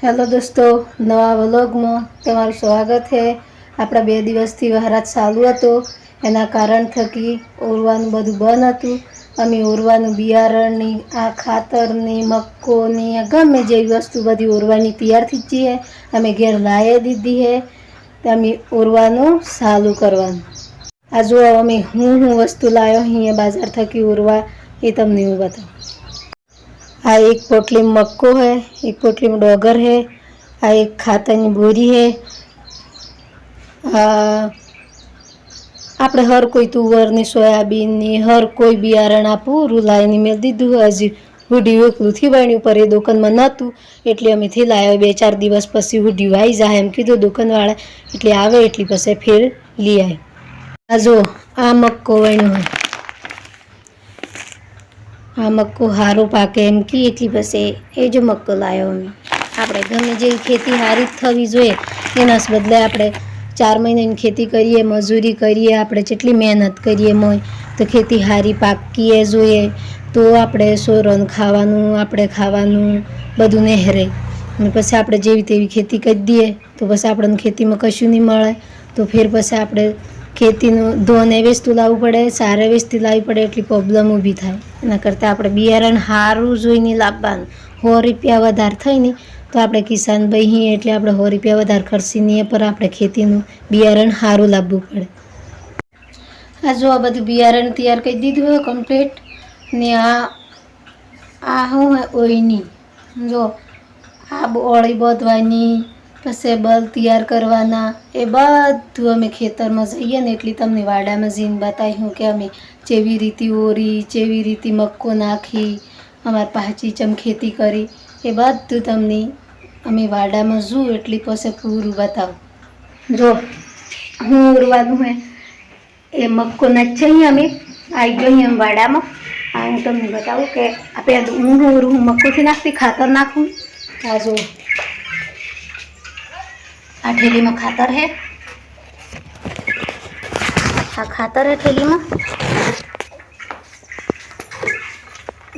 Hello दोस्तों, नवा vlog में तमारुं स्वागत है। आपड़ा 2 दिवसथी वहराज चालू हतो एना कारण थकी ओरवानुं बधुं बंध हतुं। अमे ओरवानुं बियारणनी आ खातरनी मक्कोनी गमे जेवी वस्तु बधी ओरवानी तैयार थी ज है। अमे घेर लावी दीधी है तो अमे ओरवानुं चालू करवानुं। आ जो अमे हूँ वस्तु लाव्यो अहींया बाजार थकी ओरवा ए तमने हूँ बताऊं। आ एक पोटली में मक्को है, एक पोटली में डोगर है, आ एक खातर की बोरी है। આપણે હર કોઈ તુવરની સોયાબીનની હર કોઈ બિયારણ આ પૂરું લાવીને મેં દીધું। હજી હુડી વેકલુંથી વાણ્યું પર એ દુકાનમાં નહોતું એટલે અમેથી લાવ્યા। 2-4 દિવસ પછી હુડી આવી જાય એમ કીધું દુકાનવાળા, એટલે આવે એટલી પછી ફેર લઈ આવે। આ જો આ મક્કો વણ્યો હોય, આ મક્કો સારો પાકે એમ કે એટલી પછી એ જો મક્કો લાવ્યો અમે। આપણે ગમે જેવી ખેતી સારી થવી જોઈએ એના બદલે આપણે 4 મહિનાની ખેતી કરીએ, મજૂરી કરીએ, આપણે જેટલી મહેનત કરીએ મોય તો ખેતી સારી પાકીએ જોઈએ તો આપણે સોરન ખાવાનું, આપણે ખાવાનું બધું નહેરે। અને પછી આપણે જેવી તેવી ખેતી કરી દઈએ તો પછી આપણને ખેતીમાં કશું નહીં મળે તો ફેર પછી આપણે ખેતીનું ધોને વેચતું લાવવું પડે, સારે વેચતી લાવવી પડે, એટલી પ્રોબ્લેમ ઊભી થાય। એના કરતાં આપણે બિયારણ સારું જોઈને લાવવાનું। 100 રૂપિયા વધારે થઈને તો આપણે કિસાન ભાઈ એટલે આપણે 100 રૂપિયા વધારે ખર્ચીને પર આપણે ખેતીનું બિયારણ સારું લાવવું પડે। આ જો આ બધું બિયારણ તૈયાર કરી દીધું હોય કમ્પ્લીટ ને આ શું હોય ઓઈની જો આ ઓળી બોધવાની પછી બલ તૈયાર કરવાના એ બધું અમે ખેતરમાં જઈએ ને એટલે તમને વાડામાં જઈને બતાવ્યું કે અમે જેવી રીતે ઓરી, જેવી રીતે મક્કો નાખી, અમારી પાછી ચમ ખેતી કરી એ બધું તમને અમે વાડામાં જુઓ એટલી પછી પૂરું બતાવું। જો હું ઓરવાનું હોય એ મક્કો નાખીએ અમે આવી જોઈએ એમ વાડામાં। આ હું તમને બતાવું કે આપણે હું ઓરું હું મક્કોથી નાખતી ખાતર નાખું। આ જો આ ઠેલીમાં ખાતર है, આ ખાતર है ઠેલીમાં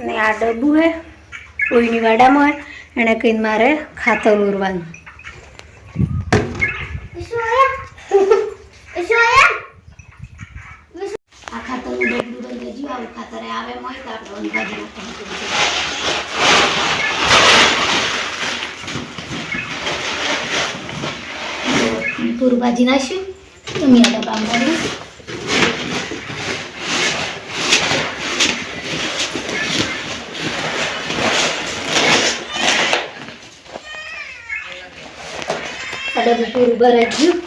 ને આ ડબ્બું है કોઈની વાડામાં હોય એને કહીને મારે ખાતર ઓરવાનું। આ ખાતરનું ડબ્બું લઈ લેજો, આવું ખાતર આવે હોય તો આપણે અંદાજી પૂરું ભાજી નાખ્યું તમે આ ડબ્બામાં ભર્યું। આ ડબ્બું પૂરું ભરાઈ ગયું।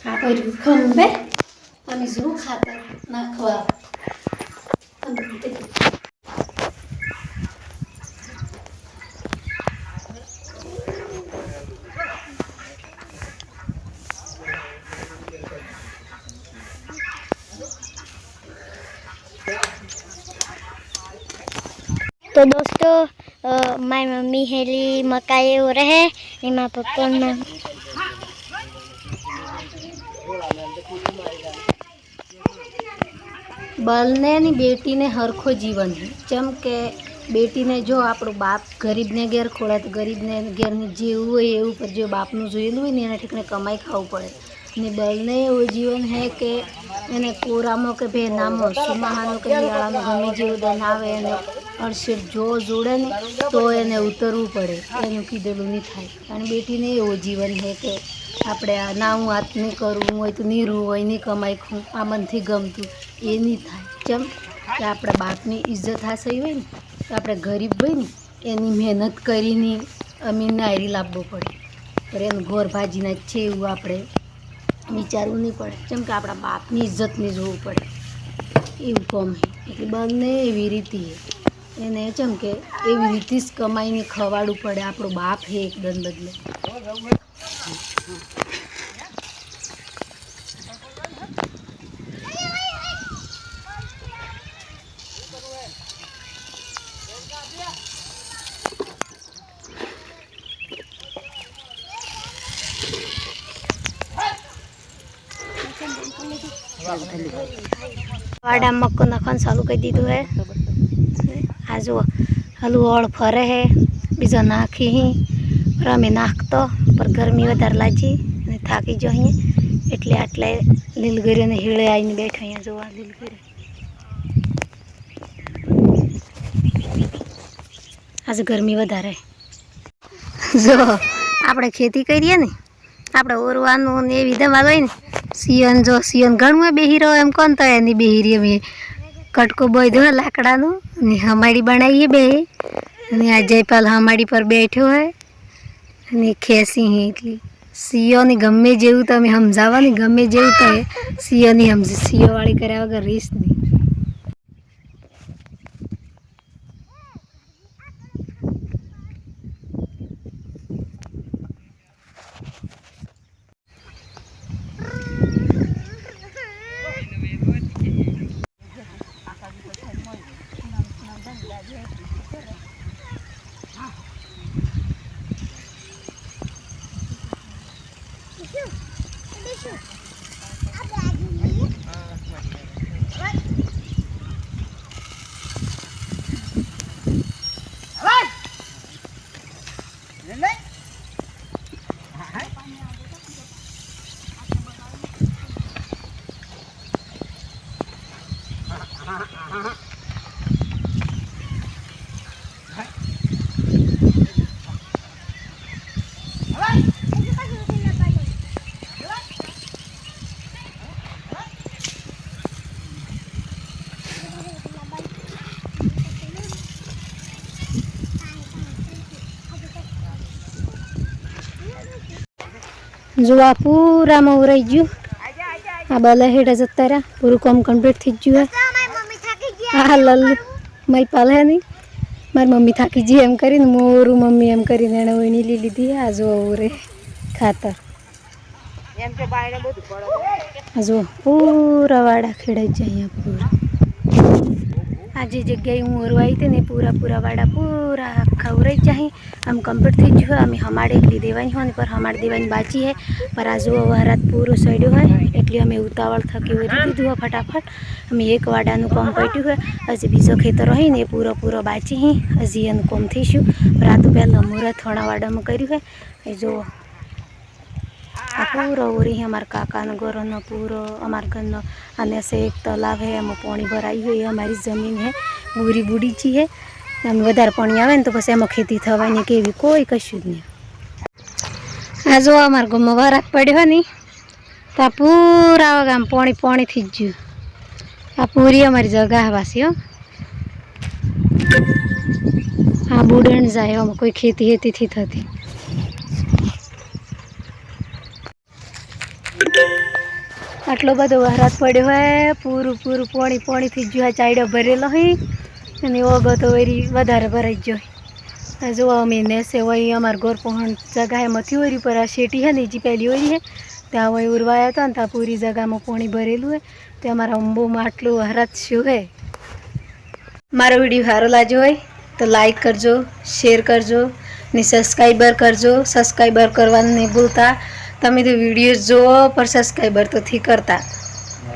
આ ભર્યું ખંભે અને શું ખાતર નાખવા तो दोस्तों माय मम्मी हेली मकाई हो रहे हैं माँ पप्पा में बलने नी बेटी ने हरखो जीवन है। चम के बेटी ने जो આપણો બાપ ગરીબને ઘેર ખોળે તો ગરીબને ઘેરની જેવું હોય એવું પર જો બાપનું જોયેલું હોય ને એના ઠીકને કમાઈ ખાવું પડે ને બલને એવું જીવન હે કે એને કોરામાં કે ભેનામાં સુમાહાનો કે નિયાળામાં ગમે જેવું દન આવે એને અડસેટ જો જોડે ને તો એને ઉતરવું પડે, એનું કીધેલું નહીં થાય। કારણ બેટીને એવું જીવન છે કે આપણે આ ના હું હાથ નહીં કરવું હોય તો નીરું હોય નહીં કમાઈ ખાઉં આ મનથી ગમતું એ નહીં થાય। કેમ કે આપણા બાપની ઇજ્જત હાસઈ હોય ને તો આપણે ગરીબ હોય ને એની મહેનત કરીને અમે નાયરી લાવવું પડે પણ એનું ઘર ભાજીના જ છે એવું આપણે વિચારવું નહીં પડે। કેમ કે આપણા બાપની ઇજ્જતને જોવું પડે એવું કામ છે। એટલે બંને એવી રીતે એને ચમ કે એવી રીતે જ કમાઈને ખવાડવું પડે। આપણો બાપ છે એકદમ બદલે। વાડા મક્કો નાખવાનું ચાલુ કરી દીધું હે આ જુઓ હલું ઓળ ફરે હે બીજો નાખી પર અમે નાખતો પર ગરમી વધારે લાગી અને થાકી જો અહીંયા એટલે આટલા લીલગીરીને હીળે આવીને બેઠો અહીંયા જોવા લીલગીરી આજે ગરમી વધારે જો આપણે ખેતી કરીએ ને આપણે ઓરવાનું ને એવી ધમાલ હોય ને સિયન જો સિયન ઘણું બેહી રહ્યો એમ કોણ તો એની બેહી રહી અમે કટકો બોધ્યો લાકડાનું અને હમાડી બનાવીએ બે અને આ જયપાલ હમાડી પર બેઠો હોય અને ખેંચી એટલી સિયોની ગમે જેવું તમે સમજાવવાની ગમે જેવું તો સિયોની સમજી સિયોવાળી કર્યા વગર રીસ નહીં જો આ પૂરામાં ઉરાઈ ગયું આ બલા હેઠા જતા રહ્યા પૂરું કામ કમ્પ્લીટ થઈ ગયું હા લલ્લુ મારી પાલ હે નહીં મારી મમ્મી થાકી ગઈ એમ કરીને મોરું મમ્મી એમ કરીને એણે ઓઈની લીધી આ જો ઉરે ખાતર આ જો પૂરા વાડા ખેડાઈ જાય અહીંયા પૂરા આ જે જગ્યાએ હું ઓરવા આવી હતી ને પૂરા વાડા પૂરા આખા ઉરાઈ જાય આમ કમ્પ્લીટ થઈ ગયું હોય અમે હમાડે એટલી દેવાની હોય ને પર હમાડ દેવાની બાકી હે પર આ જુઓ વરાત પૂરો સડ્યો હોય એટલે અમે ઉતાવળ થકી ઓરી દીધું હોય ફટાફટ અમે એક વાડાનું કામ પટ્યું હોય હજી બીજો ખેતર હોય ને એ પૂરો બાકી હજી એનું કામ થઈશું પર આ તો પહેલાં મુહૂર્ત થોડા વાડામાં કર્યું હોય એ જુઓ આ પૂરો ઓરી અમારા કાકાનો ઘરનો પૂરો અમારા ઘરનો અને એક તલાવ હે એમાં પાણી ભરાયું હોય એ અમારી જમીન હે બુરી બુડીચી હે આમ વધારે પાણી આવે ને તો પછી એમાં ખેતી થવાની કેવી કોઈ કશું જ નહીં આ જો અમારા ગામમાં વરાત પડ્યો હોય ને તો આ પૂરા આમ પાણી થઈ જ ગયું આ પૂરી અમારી જગા વાસી હો આ બુડણ જાય આમાં કોઈ ખેતી હેતીથી થતી આટલો બધો વરાત પડ્યો હોય પૂરું પાણી થઈ ગયું ચાયડો ભરેલો હોય અને ઓગતો વરી વધારે ભરાઈ ગયો જો અમે નેસે હોય અમારા ઘર પહોંચ જગા એમાંથી ઓરી પર આ શેટી હે ને જે પહેલી ઓરી હે ત્યાં હોય ઉરવાયા હતા ને ત્યાં પૂરી જગામાં પાણી ભરેલું હોય તો અમારા અંબોમાં આટલું વરાત શું હે મારો વિડીયો સારો લાગ્યો હોય તો લાઈક કરજો શેર કરજો ને સબસ્ક્રાઈબર કરવાનું નહીં ભૂલતા તમે તો વિડીયો જોવો પર સબસ્ક્રાઈબર તો થી કરતા